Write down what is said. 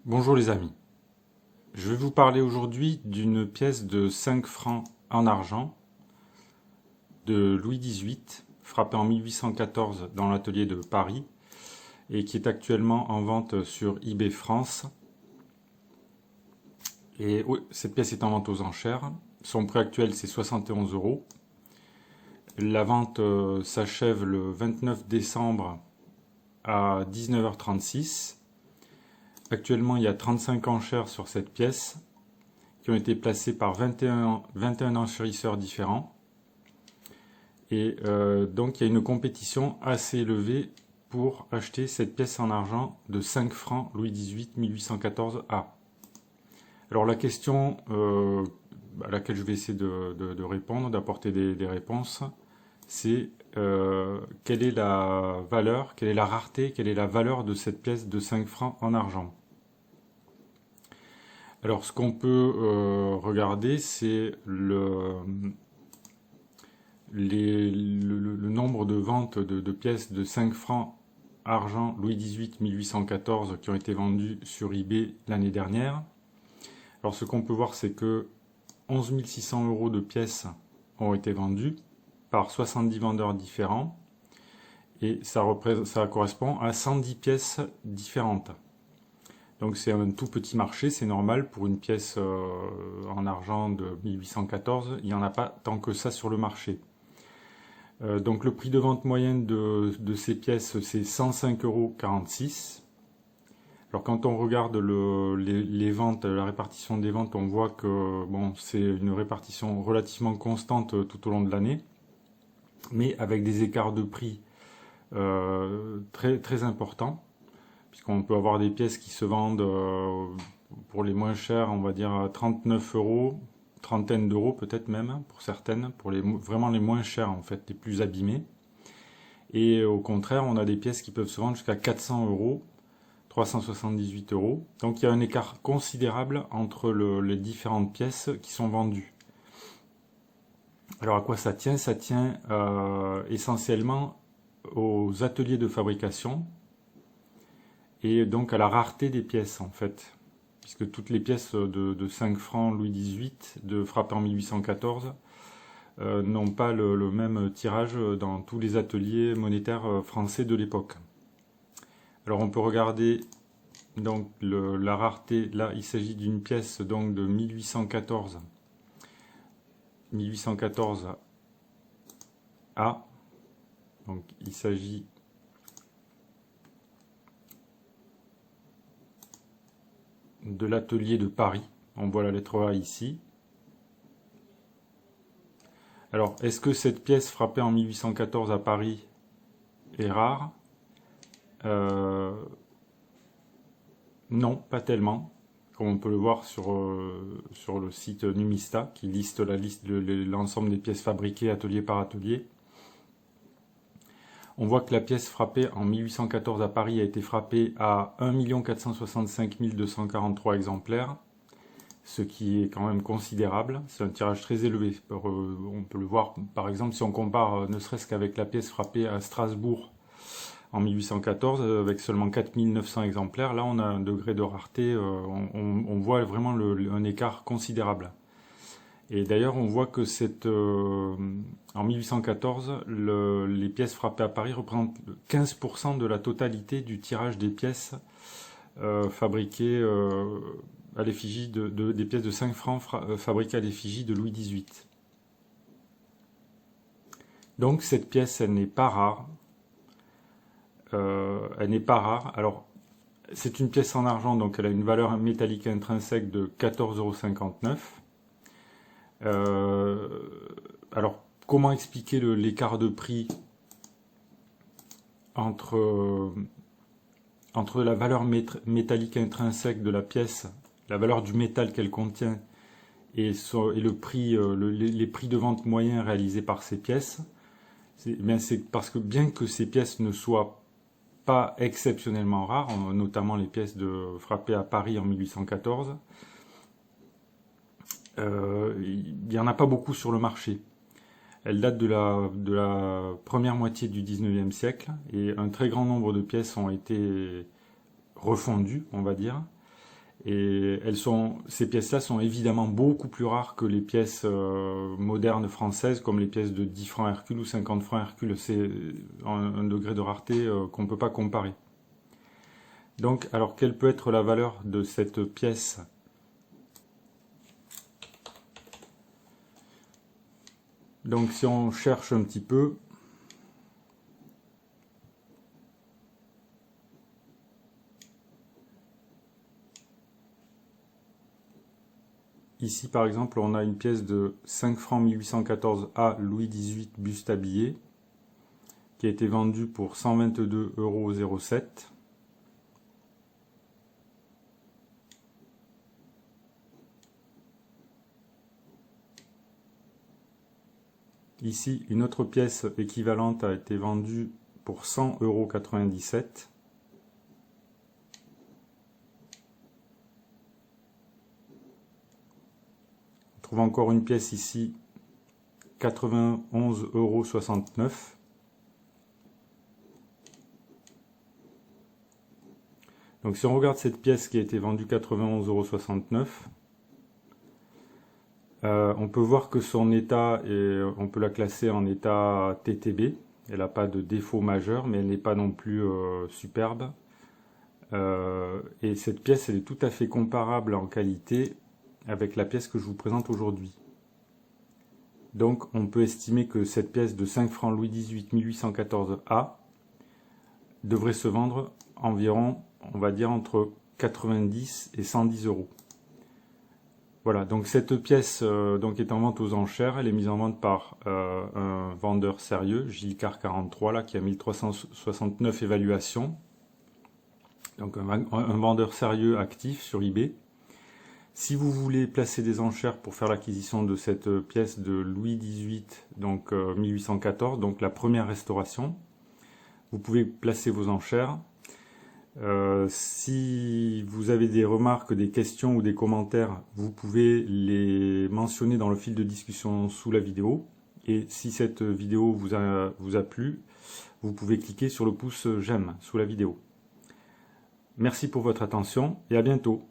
Bonjour les amis, je vais vous parler aujourd'hui d'une pièce de 5 francs en argent de Louis XVIII, frappée en 1814 dans l'atelier de Paris et qui est actuellement en vente sur eBay France. Et oui, cette pièce est en vente aux enchères. Son prix actuel c'est 71 euros. La vente s'achève le 29 décembre à 19h36. Actuellement, il y a 35 enchères sur cette pièce qui ont été placées par 21 enchérisseurs différents. Et donc, il y a une compétition assez élevée pour acheter cette pièce en argent de 5 francs Louis XVIII 1814A. Alors, la question à laquelle je vais essayer de répondre, d'apporter des réponses, c'est quelle est la valeur, quelle est la rareté, quelle est la valeur de cette pièce de 5 francs en argent. Alors, ce qu'on peut regarder, c'est le nombre de ventes de pièces de 5 francs argent Louis XVIII 1814 qui ont été vendues sur eBay l'année dernière. Alors, ce qu'on peut voir, c'est que 11 600 euros de pièces ont été vendues par 70 vendeurs différents et ça correspond à 110 pièces différentes. Donc c'est un tout petit marché, c'est normal pour une pièce en argent de 1814, il n'y en a pas tant que ça sur le marché. Donc le prix de vente moyen de ces pièces c'est 105,46 euros. Alors quand on regarde les ventes, la répartition des ventes, on voit que bon, c'est une répartition relativement constante tout au long de l'année, mais avec des écarts de prix très, très importants. Puisqu'on peut avoir des pièces qui se vendent pour les moins chères, on va dire 39 euros, trentaine d'euros peut-être même pour certaines, pour vraiment les moins chères en fait, les plus abîmées. Et au contraire, on a des pièces qui peuvent se vendre jusqu'à 400 euros, 378 euros. Donc il y a un écart considérable entre les différentes pièces qui sont vendues. Alors à quoi ça tient? Ça tient essentiellement aux ateliers de fabrication, et donc à la rareté des pièces en fait, puisque toutes les pièces de 5 francs Louis XVIII, frappées en 1814, n'ont pas le même tirage dans tous les ateliers monétaires français de l'époque. Alors on peut regarder donc la rareté, là il s'agit d'une pièce donc de 1814 A, donc il s'agit de l'atelier de Paris. On voit la lettre A ici. Alors, est-ce que cette pièce frappée en 1814 à Paris est rare? Non, pas tellement. Comme on peut le voir sur le site Numista, qui liste l'ensemble des pièces fabriquées atelier par atelier. On voit que la pièce frappée en 1814 à Paris a été frappée à 1 465 243 exemplaires, ce qui est quand même considérable. C'est un tirage très élevé. On peut le voir, par exemple, si on compare ne serait-ce qu'avec la pièce frappée à Strasbourg en 1814, avec seulement 4 900 exemplaires. Là, on a un degré de rareté, on voit vraiment un écart considérable. Et d'ailleurs, on voit que en 1814, les pièces frappées à Paris représentent 15% de la totalité du tirage des pièces fabriquées à l'effigie des pièces de 5 francs fabriquées à l'effigie de Louis XVIII. Donc cette pièce, elle n'est pas rare. Alors, c'est une pièce en argent, donc elle a une valeur métallique intrinsèque de 14,59 €. Alors, comment expliquer l'écart de prix entre la valeur métallique intrinsèque de la pièce, la valeur du métal qu'elle contient, et le prix, les prix de vente moyens réalisés par ces pièces? C'est parce que bien que ces pièces ne soient pas exceptionnellement rares, notamment les pièces frappées à Paris en 1814, il n'y en a pas beaucoup sur le marché. Elle date de la première moitié du 19e siècle et un très grand nombre de pièces ont été refondues, on va dire. Et ces pièces-là sont évidemment beaucoup plus rares que les pièces modernes françaises, comme les pièces de 10 francs Hercule ou 50 francs Hercule. C'est un degré de rareté qu'on ne peut pas comparer. Donc, alors quelle peut être la valeur de cette pièce? Donc si on cherche un petit peu, ici par exemple on a une pièce de 5 francs 1814A Louis XVIII buste habillé qui a été vendue pour 122,07 €. Ici, une autre pièce équivalente a été vendue pour 100,97 €. On trouve encore une pièce ici, 91,69 €. Donc si on regarde cette pièce qui a été vendue 91,69 €, on peut voir que son état, on peut la classer en état TTB. Elle n'a pas de défaut majeur, mais elle n'est pas non plus superbe. Et cette pièce, elle est tout à fait comparable en qualité avec la pièce que je vous présente aujourd'hui. Donc on peut estimer que cette pièce de 5 francs Louis XVIII 1814A devrait se vendre environ, on va dire, entre 90 et 110 €. Voilà, donc cette pièce donc est en vente aux enchères, elle est mise en vente par un vendeur sérieux, Gilcar 43, là, qui a 1369 évaluations. Donc un vendeur sérieux actif sur eBay. Si vous voulez placer des enchères pour faire l'acquisition de cette pièce de Louis XVIII, donc 1814, donc la première restauration, vous pouvez placer vos enchères. Si vous avez des remarques, des questions ou des commentaires, vous pouvez les mentionner dans le fil de discussion sous la vidéo. Et si cette vidéo vous a plu, vous pouvez cliquer sur le pouce j'aime sous la vidéo. Merci pour votre attention et à bientôt.